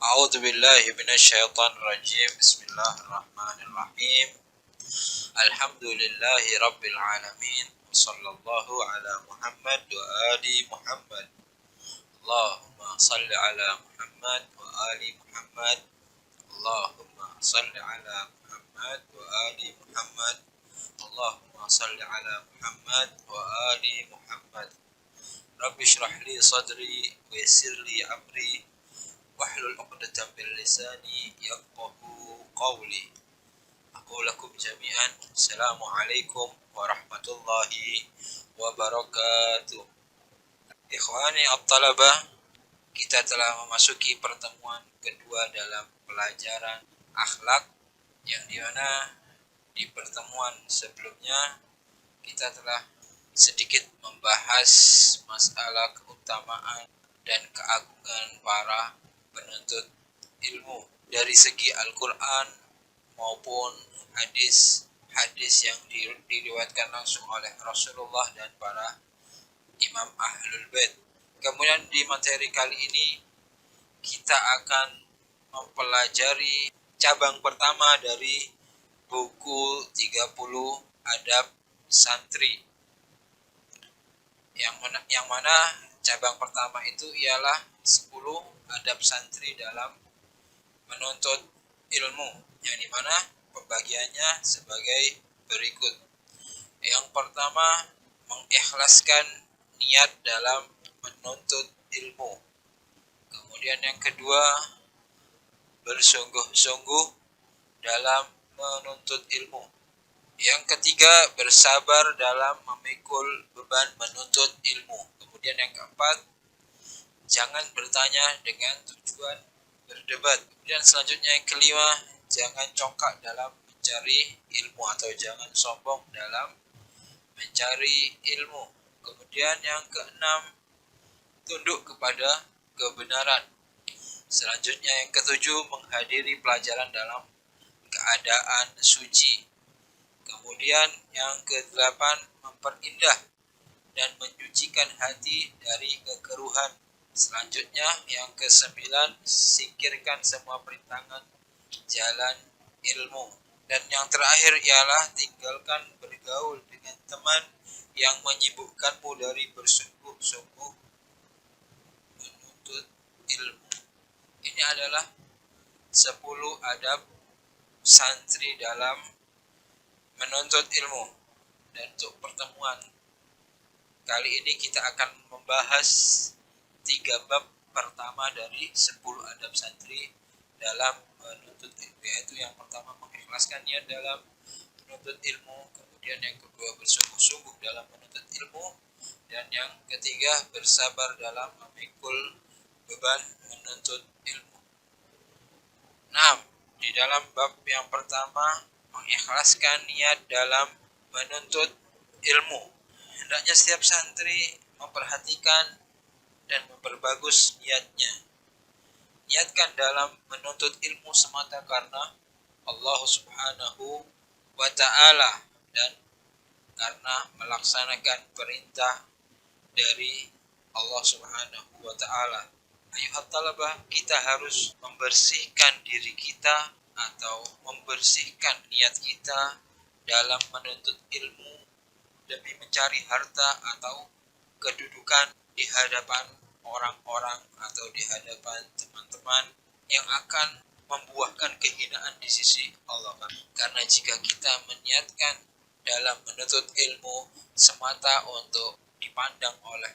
A'udzu billahi minasyaitonir rajim. Bismillahirrahmanirrahim. Alhamdulillahi rabbil alamin. Sallallahu ala Muhammad wa ali Muhammad. Allahumma salli ala Muhammad wa ali Muhammad. Allahumma salli ala Muhammad wa ali Muhammad. Allahumma salli ala Muhammad wa ali Muhammad. Rabbi shrah li sadri wa yassir li amri wahlul 'uqdatam min lisani yafqahu qawli. Aku lakum jami'an. Assalamualaikum warahmatullahi wabarakatuh. Ikhwani at-talabah, kita telah memasuki pertemuan kedua dalam pelajaran akhlak, yang dimana di pertemuan sebelumnya kita telah sedikit membahas masalah keutamaan dan keagungan para penuntut ilmu dari segi Al-Quran maupun hadis yang diriwayatkan langsung oleh Rasulullah dan para imam Ahlul Bait. Kemudian di materi kali ini kita akan mempelajari cabang pertama dari buku 30 Adab Santri. Yang mana cabang pertama itu ialah 10 adab santri dalam menuntut ilmu, yang dimana pembagiannya sebagai berikut. Yang pertama, mengikhlaskan niat dalam menuntut ilmu. Kemudian yang kedua, bersungguh-sungguh dalam menuntut ilmu. Yang ketiga, bersabar dalam memikul beban menuntut ilmu. Kemudian yang keempat, jangan bertanya dengan tujuan berdebat. Kemudian selanjutnya yang kelima, jangan congkak dalam mencari ilmu atau jangan sombong dalam mencari ilmu. Kemudian yang keenam, tunduk kepada kebenaran. Selanjutnya yang ketujuh, menghadiri pelajaran dalam keadaan suci. Kemudian yang kedelapan, memperindah dan menyucikan hati dari kekeruhan. Selanjutnya yang kesembilan, singkirkan semua perintangan jalan ilmu. Dan yang terakhir ialah tinggalkan bergaul dengan teman yang menyibukkanmu dari bersungguh-sungguh menuntut ilmu. Ini adalah 10 adab santri dalam menuntut ilmu. Dan untuk pertemuan kali ini kita akan membahas 3 bab pertama dari 10 adab santri dalam menuntut ilmu, yaitu yang pertama mengikhlaskan niat dalam menuntut ilmu, kemudian yang kedua bersungguh-sungguh dalam menuntut ilmu, dan yang ketiga bersabar dalam memikul beban menuntut ilmu. Nah, di dalam bab yang pertama, mengikhlaskan niat dalam menuntut ilmu, hendaknya setiap santri memperhatikan dan memperbagus niatnya. Niatkan dalam menuntut ilmu semata karena Allah Subhanahu wa ta'ala dan karena melaksanakan perintah dari Allah Subhanahu wa ta'ala. Ayuhat talabah, kita harus membersihkan diri kita atau membersihkan niat kita dalam menuntut ilmu demi mencari harta atau kedudukan di hadapan orang-orang atau di hadapan teman-teman yang akan membuahkan kehinaan di sisi Allah. Karena jika kita meniatkan dalam menuntut ilmu semata untuk dipandang oleh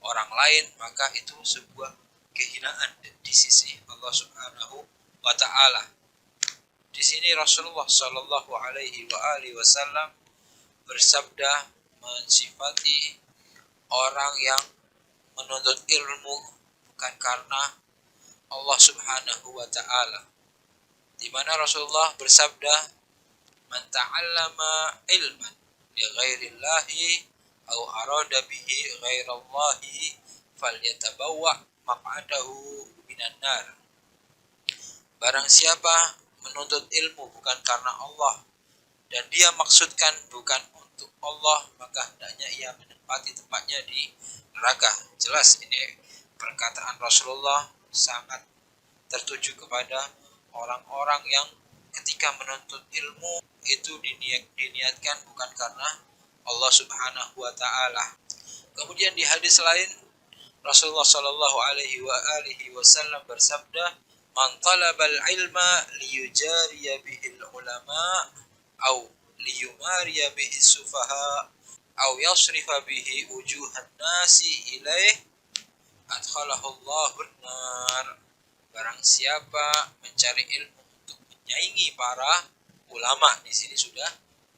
orang lain, maka itu sebuah kehinaan di sisi Allah Subhanahu wa ta'ala. Di sini Rasulullah Shallallahu alaihi wasallam bersabda mensifati orang yang menuntut ilmu bukan karena Allah Subhanahu wa ta'ala, di mana Rasulullah bersabda, man ta'allama ilman li ghairillahi aw arada bihi ghairallahi falyatabawwa maq'adahu minan nar. Barang siapa menuntut ilmu bukan karena Allah dan dia maksudkan bukan untuk Allah, maka hendaknya ia menempati tempatnya di neraka. Jelas ini perkataan Rasulullah sangat tertuju kepada orang-orang yang ketika menuntut ilmu itu diniatkan bukan karena Allah Subhanahu wa taala. Kemudian di hadis lain Rasulullah Shallallahu alaihi wasallam bersabda, "Man talabal ilma liyujariya bihil ulama au liyumariya bihi sufaha au yasrifa bihi wujuhan nasi ilaih adkhalahu Allahun nar." Barang siapa mencari ilmu untuk menyaingi para ulama, di sini sudah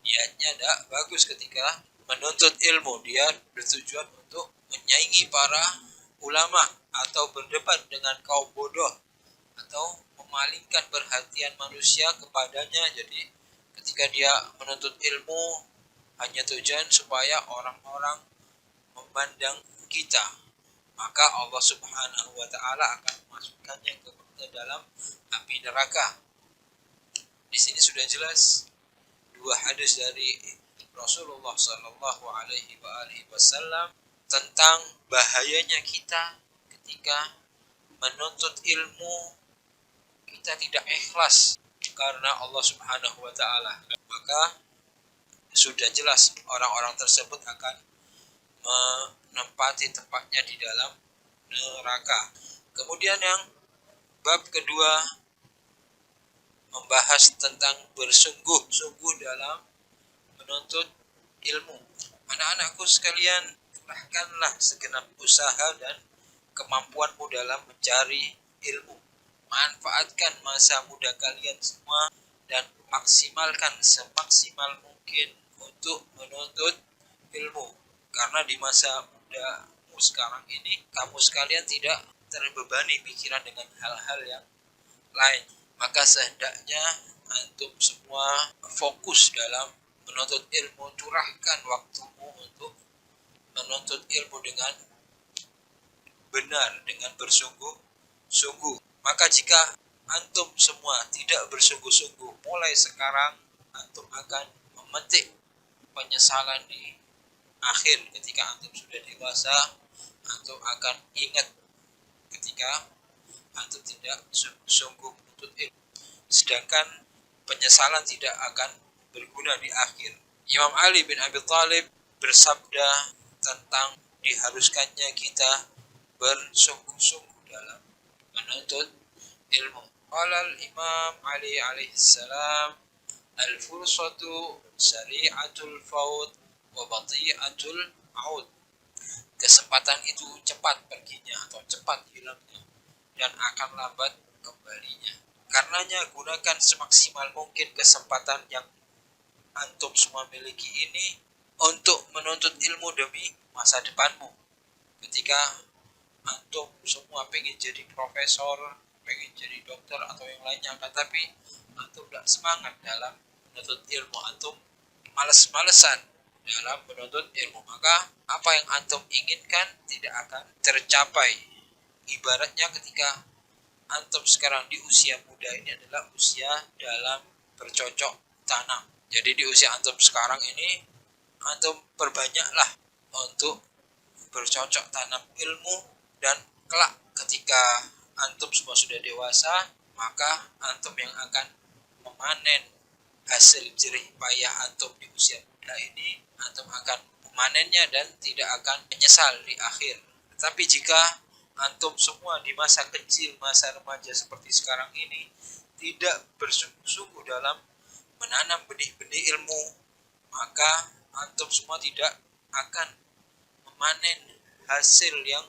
niatnya tidak bagus ketika menuntut ilmu, dia bertujuan untuk menyaingi para ulama atau berdebat dengan kaum bodoh atau memalingkan perhatian manusia kepadanya. Jadi ketika dia menuntut ilmu hanya tujuan supaya orang-orang memandang kita, maka Allah Subhanahu wa taala akan memasukkannya ke dalam api neraka. Di sini sudah jelas dua hadis dari Rasulullah Shallallahu alaihi wasallam tentang bahayanya kita ketika menuntut ilmu kita tidak ikhlas karena Allah Subhanahu wa taala, maka sudah jelas orang-orang tersebut akan menempati tempatnya di dalam neraka. Kemudian yang bab kedua membahas tentang bersungguh-sungguh dalam menuntut ilmu. Anak-anakku sekalian, curahkanlah segenap usaha dan kemampuanmu dalam mencari ilmu. Manfaatkan masa muda kalian semua dan maksimalkan semaksimal mungkin untuk menuntut ilmu. Karena di masa mudamu sekarang ini, kamu sekalian tidak terbebani pikiran dengan hal-hal yang lain. Maka sehendaknya antum semua fokus dalam menuntut ilmu, curahkan waktumu untuk menuntut ilmu dengan benar, dengan bersungguh-sungguh. Maka jika antum semua tidak bersungguh-sungguh, mulai sekarang antum akan memetik penyesalan di akhir. Ketika antum sudah dewasa, antum akan ingat ketika antum tidak sungguh-sungguh menuntut ilmu. Sedangkan penyesalan tidak akan berguna di akhir. Imam Ali bin Abi Thalib bersabda tentang diharuskannya kita bersungguh-sungguh dalam menuntut ilmu. Qala Imam Ali alaihissalam, al-fursatu sari'atul faut wa bati'atul aud. Kesempatan itu cepat perginya atau cepat hilangnya dan akan lambat kembalinya. Karenanya gunakan semaksimal mungkin kesempatan yang antum semua miliki ini untuk menuntut ilmu demi masa depanmu. Ketika antum semua pengen jadi profesor, pengen jadi dokter atau yang lainnya, tapi antum tidak semangat dalam menuntut ilmu, antum malas-malesan dalam menuntut ilmu, maka apa yang antum inginkan tidak akan tercapai. Ibaratnya ketika antum sekarang di usia muda ini adalah usia dalam bercocok tanam. Jadi di usia antum sekarang ini, antum perbanyaklah untuk bercocok tanam ilmu, dan kelak ketika antum semua sudah dewasa, maka antum yang akan memanen hasil jerih payah antum di usia muda ini, antum akan memanennya dan tidak akan menyesal di akhir. Tapi jika antum semua di masa kecil, masa remaja seperti sekarang ini tidak bersungguh-sungguh dalam menanam benih-benih ilmu, maka antum semua tidak akan memanen hasil yang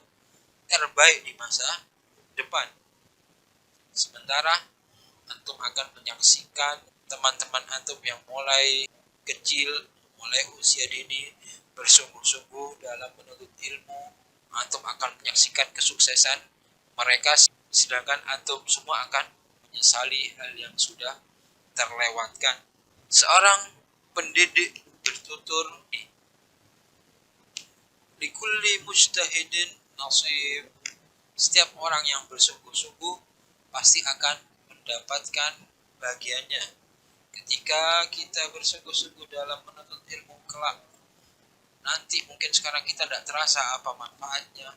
terbaik di masa depan. Sementara antum akan menyaksikan teman-teman antum yang mulai kecil, mulai usia dini bersungguh-sungguh dalam menuntut ilmu, antum akan menyaksikan kesuksesan mereka, sedangkan antum semua akan menyesali hal yang sudah terlewatkan. Seorang pendidik bertutur di likulli mujtahidin nasib. Setiap orang yang bersungguh-sungguh pasti akan mendapatkan bagiannya. Ketika kita bersungguh-sungguh dalam menuntut ilmu kelak, nanti mungkin sekarang kita tidak terasa apa manfaatnya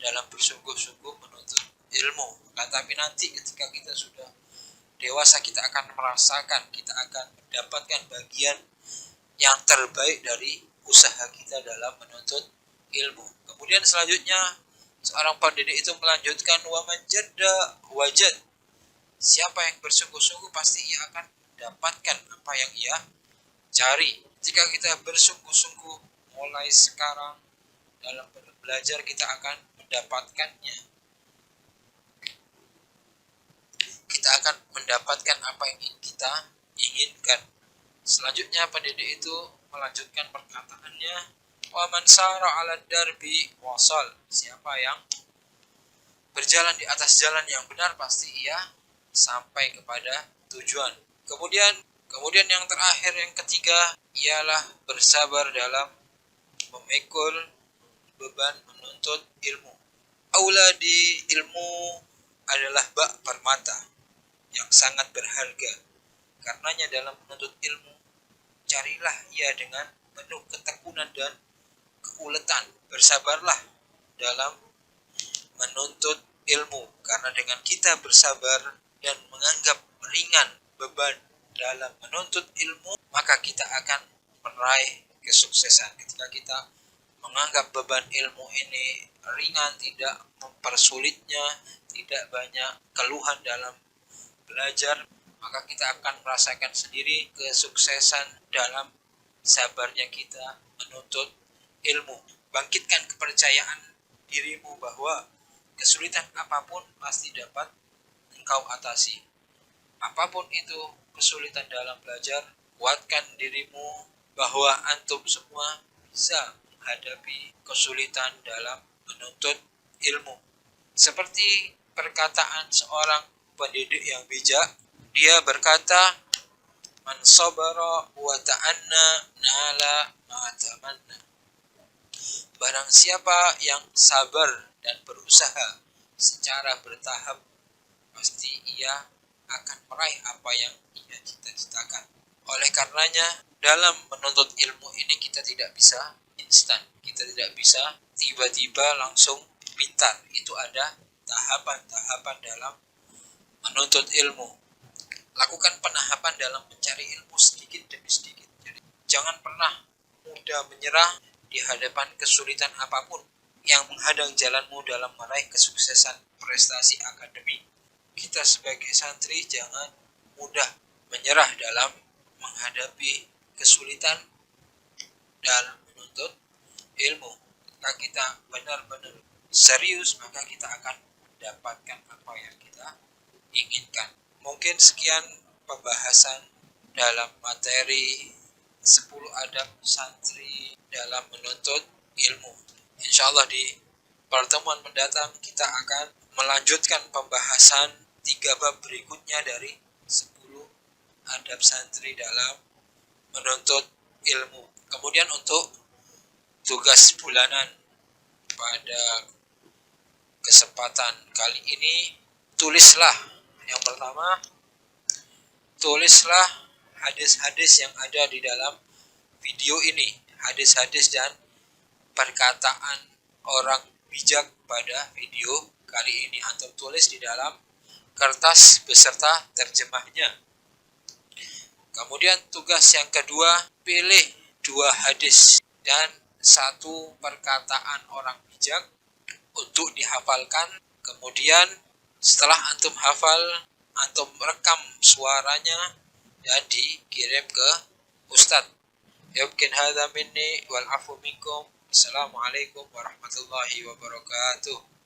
dalam bersungguh-sungguh menuntut ilmu. Tapi nanti ketika kita sudah dewasa, kita akan merasakan, kita akan mendapatkan bagian yang terbaik dari usaha kita dalam menuntut ilmu. Kemudian selanjutnya seorang pendidik itu melanjutkan, wa man jadda wajad. Siapa yang bersungguh-sungguh pasti ia akan mendapatkan apa yang ia cari. Jika kita bersungguh-sungguh mulai sekarang dalam belajar, kita akan mendapatkannya. Kita akan mendapatkan apa yang kita inginkan. Selanjutnya pendidik itu melanjutkan perkataannya, wa man sara 'ala darbi wasal. Siapa yang berjalan di atas jalan yang benar pasti ia sampai kepada tujuan. Kemudian yang terakhir, yang ketiga, ialah bersabar dalam memikul beban menuntut ilmu. Aula di ilmu adalah bak permata yang sangat berharga. Karenanya dalam menuntut ilmu, carilah ia dengan penuh ketekunan dan keuletan. Bersabarlah dalam menuntut ilmu, karena dengan kita bersabar dan menganggap ringan beban dalam menuntut ilmu, maka kita akan meraih kesuksesan. Ketika kita menganggap beban ilmu ini ringan, tidak mempersulitnya, tidak banyak keluhan dalam belajar, maka kita akan merasakan sendiri kesuksesan dalam sabarnya kita menuntut ilmu. Bangkitkan kepercayaan dirimu bahwa kesulitan apapun pasti dapat engkau atasi. Apapun itu kesulitan dalam belajar, kuatkan dirimu bahwa antum semua bisa menghadapi kesulitan dalam menuntut ilmu. Seperti perkataan seorang pendidik yang bijak, dia berkata, man sabara wa ta'anna nala ma tamanna. Barang siapa yang sabar dan berusaha secara bertahap, pasti ia akan meraih apa yang ia cita-citakan. Oleh karenanya, dalam menuntut ilmu ini kita tidak bisa instan. Kita tidak bisa tiba-tiba langsung pintar. Itu ada tahapan-tahapan dalam menuntut ilmu. Lakukan penahapan dalam mencari ilmu sedikit demi sedikit. Jadi, jangan pernah mudah menyerah di hadapan kesulitan apapun yang menghadang jalanmu dalam meraih kesuksesan prestasi akademik. Kita sebagai santri jangan mudah menyerah dalam menghadapi kesulitan dalam menuntut ilmu. Jika kita benar-benar serius, maka kita akan mendapatkan apa yang kita inginkan. Mungkin sekian pembahasan dalam materi 10 adab santri dalam menuntut ilmu. Insyaallah di pertemuan mendatang kita akan melanjutkan pembahasan 3 bab berikutnya dari 10 adab santri dalam menuntut ilmu. Kemudian untuk tugas bulanan pada kesempatan kali ini, tulislah, yang pertama, tulislah hadis-hadis yang ada di dalam video ini, hadis-hadis dan perkataan orang bijak pada video kali ini. Antum tulis di dalam kertas beserta terjemahnya. Kemudian tugas yang kedua, pilih 2 hadis dan 1 perkataan orang bijak untuk dihafalkan. Kemudian setelah antum hafal, antum rekam suaranya dan dikirim ke Ustadz. Yumkin hadza minni wal afu minkum. Assalamualaikum warahmatullahi wabarakatuh.